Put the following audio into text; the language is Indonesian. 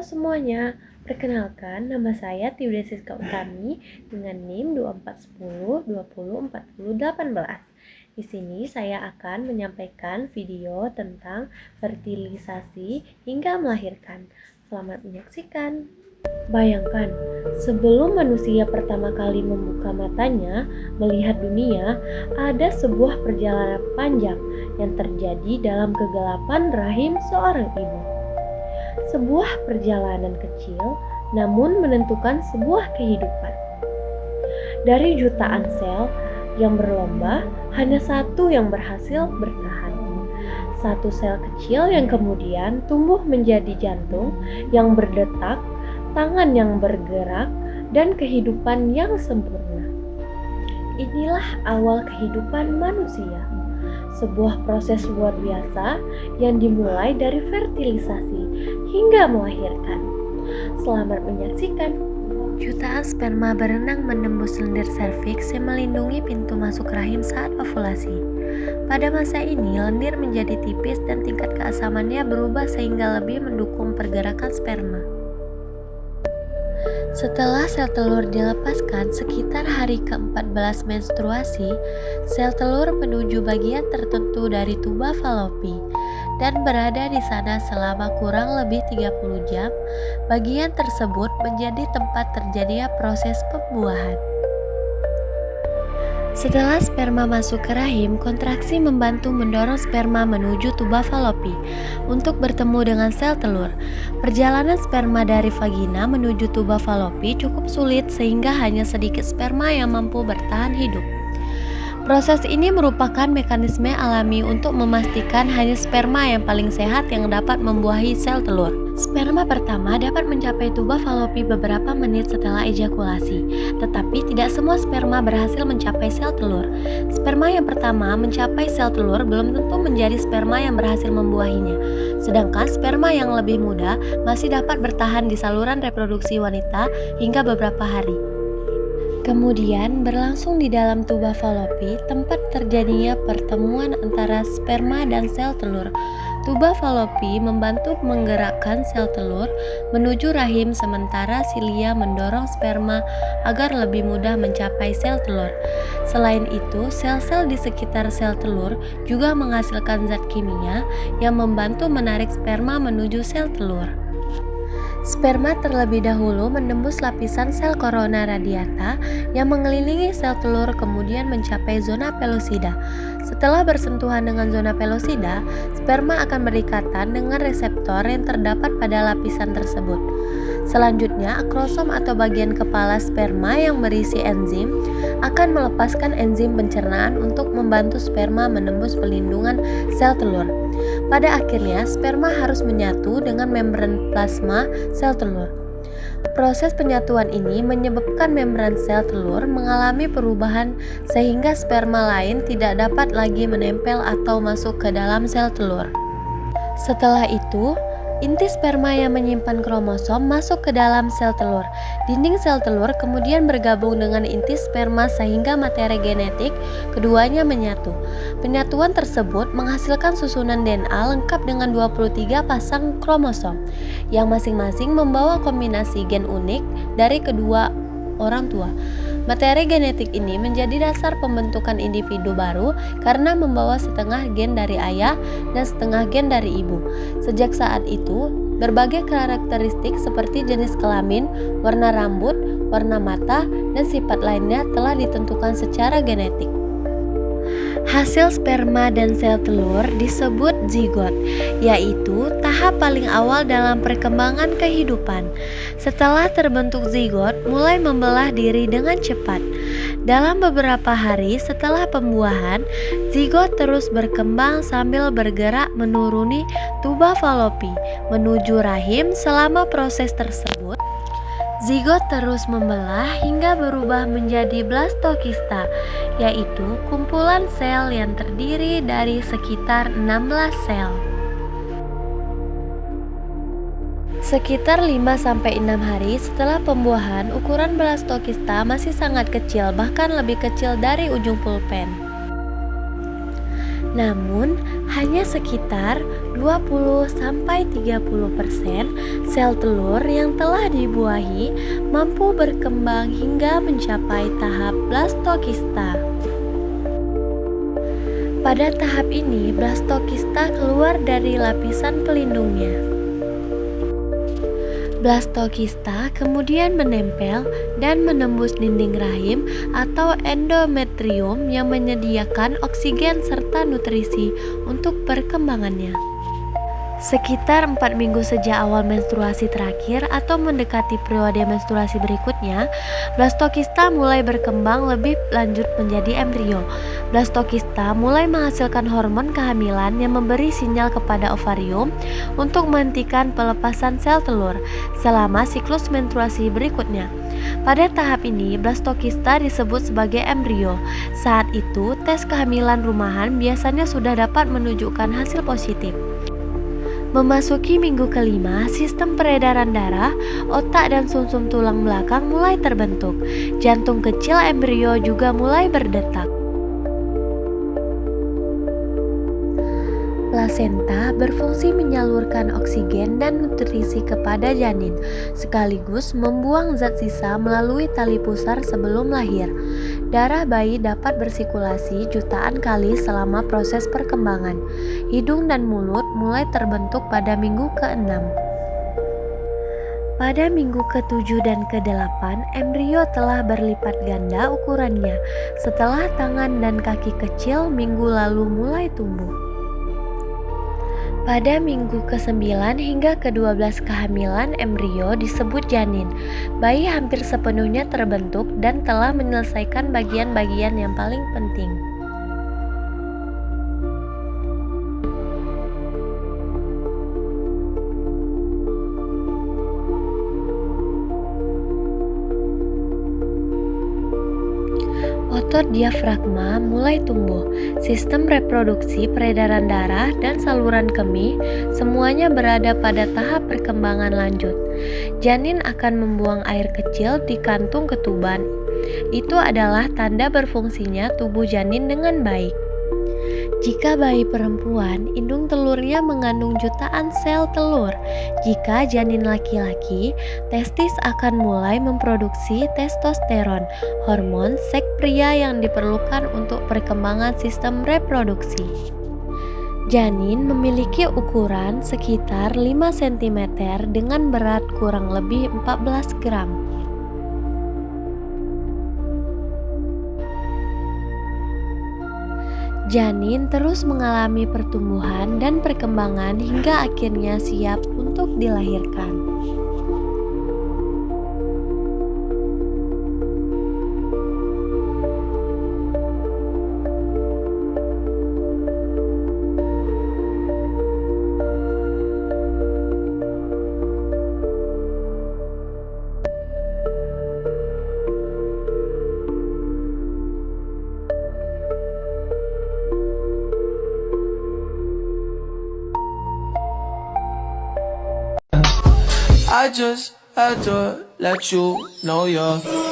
semuanya, perkenalkan nama saya Tiuda Siska Utami dengan NIM 2410204018. Di sini saya akan menyampaikan video tentang fertilisasi hingga melahirkan. Selamat menyaksikan. Bayangkan, sebelum manusia pertama kali membuka matanya melihat dunia, ada sebuah perjalanan panjang yang terjadi dalam kegelapan rahim seorang ibu. Sebuah perjalanan kecil, namun menentukan sebuah kehidupan. Dari jutaan sel yang berlomba, hanya satu yang berhasil bertahan. Satu sel kecil yang kemudian tumbuh menjadi jantung yang berdetak, tangan yang bergerak, dan kehidupan yang sempurna. Inilah awal kehidupan manusia. Sebuah proses luar biasa yang dimulai dari fertilisasi hingga melahirkan. Selamat menyaksikan. Jutaan sperma berenang menembus lendir serviks yang melindungi pintu masuk rahim saat ovulasi. Pada masa ini, lendir menjadi tipis dan tingkat keasamannya berubah sehingga lebih mendukung pergerakan sperma. Setelah sel telur dilepaskan sekitar hari ke-14 menstruasi, sel telur menuju bagian tertentu dari tuba Fallopi dan berada di sana selama kurang lebih 30 jam. Bagian tersebut menjadi tempat terjadinya proses pembuahan. Setelah sperma masuk ke rahim, kontraksi membantu mendorong sperma menuju tuba Fallopi untuk bertemu dengan sel telur. Perjalanan sperma dari vagina menuju tuba Fallopi cukup sulit sehingga hanya sedikit sperma yang mampu bertahan hidup. Proses ini merupakan mekanisme alami untuk memastikan hanya sperma yang paling sehat yang dapat membuahi sel telur. Sperma pertama dapat mencapai tuba Fallopi beberapa menit setelah ejakulasi, tetapi tidak semua sperma berhasil mencapai sel telur. Sperma yang pertama mencapai sel telur belum tentu menjadi sperma yang berhasil membuahinya, sedangkan sperma yang lebih muda masih dapat bertahan di saluran reproduksi wanita hingga beberapa hari. Kemudian berlangsung di dalam tuba Fallopi, tempat terjadinya pertemuan antara sperma dan sel telur. Tuba Fallopi membantu menggerakkan sel telur menuju rahim sementara silia mendorong sperma agar lebih mudah mencapai sel telur. Selain itu, sel-sel di sekitar sel telur juga menghasilkan zat kimia yang membantu menarik sperma menuju sel telur. Sperma terlebih dahulu menembus lapisan sel korona radiata yang mengelilingi sel telur kemudian mencapai zona pelosida. Setelah bersentuhan dengan zona pelosida, sperma akan berikatan dengan reseptor yang terdapat pada lapisan tersebut. Selanjutnya, akrosom atau bagian kepala sperma yang berisi enzim akan melepaskan enzim pencernaan untuk membantu sperma menembus pelindungan sel telur. Pada akhirnya, sperma harus menyatu dengan membran plasma sel telur. Proses penyatuan ini menyebabkan membran sel telur mengalami perubahan sehingga sperma lain tidak dapat lagi menempel atau masuk ke dalam sel telur. Setelah itu, inti sperma yang menyimpan kromosom masuk ke dalam sel telur. Dinding sel telur kemudian bergabung dengan inti sperma sehingga materi genetik keduanya menyatu. Penyatuan tersebut menghasilkan susunan DNA lengkap dengan 23 pasang kromosom yang masing-masing membawa kombinasi gen unik dari kedua orang tua. Materi genetik ini menjadi dasar pembentukan individu baru karena membawa setengah gen dari ayah dan setengah gen dari ibu. Sejak saat itu, berbagai karakteristik seperti jenis kelamin, warna rambut, warna mata, dan sifat lainnya telah ditentukan secara genetik. Hasil sperma dan sel telur disebut zigot, yaitu tahap paling awal dalam perkembangan kehidupan. Setelah terbentuk zigot, mulai membelah diri dengan cepat. Dalam beberapa hari setelah pembuahan, zigot terus berkembang sambil bergerak menuruni tuba Fallopi menuju rahim. Selama proses tersebut, zigot terus membelah hingga berubah menjadi blastokista, yaitu kumpulan sel yang terdiri dari sekitar 16 sel. Sekitar 5-6 hari setelah pembuahan, ukuran blastokista masih sangat kecil, bahkan lebih kecil dari ujung pulpen. Namun, hanya sekitar 20-30% sel telur yang telah dibuahi mampu berkembang hingga mencapai tahap blastokista. Pada tahap ini, blastokista keluar dari lapisan pelindungnya. Blastokista kemudian menempel dan menembus dinding rahim atau endometrium yang menyediakan oksigen serta nutrisi untuk perkembangannya. Sekitar 4 minggu sejak awal menstruasi terakhir atau mendekati periode menstruasi berikutnya, blastokista mulai berkembang lebih lanjut menjadi embrio. Blastokista mulai menghasilkan hormon kehamilan yang memberi sinyal kepada ovarium untuk menghentikan pelepasan sel telur selama siklus menstruasi berikutnya. Pada tahap ini, blastokista disebut sebagai embrio. Saat itu, tes kehamilan rumahan biasanya sudah dapat menunjukkan hasil positif. Memasuki minggu kelima, sistem peredaran darah, otak dan sumsum tulang belakang mulai terbentuk. Jantung kecil embrio juga mulai berdetak. Plasenta berfungsi menyalurkan oksigen dan nutrisi kepada janin, sekaligus membuang zat sisa melalui tali pusar sebelum lahir. Darah bayi dapat bersirkulasi jutaan kali selama proses perkembangan. Hidung dan mulut mulai terbentuk pada minggu ke-6. Pada minggu ke-7 dan ke-8, embrio telah berlipat ganda ukurannya. Setelah tangan dan kaki kecil minggu lalu mulai tumbuh. Pada minggu ke-9 hingga ke-12 kehamilan embrio disebut janin. Bayi hampir sepenuhnya terbentuk dan telah menyelesaikan bagian-bagian yang paling penting. Otot diafragma mulai tumbuh, sistem reproduksi, peredaran darah, dan saluran kemih semuanya berada pada tahap perkembangan lanjut. Janin akan membuang air kecil di kantung ketuban. Itu adalah tanda berfungsinya tubuh janin dengan baik. Jika bayi perempuan, indung telurnya mengandung jutaan sel telur. Jika janin laki-laki, testis akan mulai memproduksi testosteron, hormon seks pria yang diperlukan untuk perkembangan sistem reproduksi. Janin memiliki ukuran sekitar 5 cm dengan berat kurang lebih 14 gram. Janin terus mengalami pertumbuhan dan perkembangan hingga akhirnya siap untuk dilahirkan. I just had to let you know you're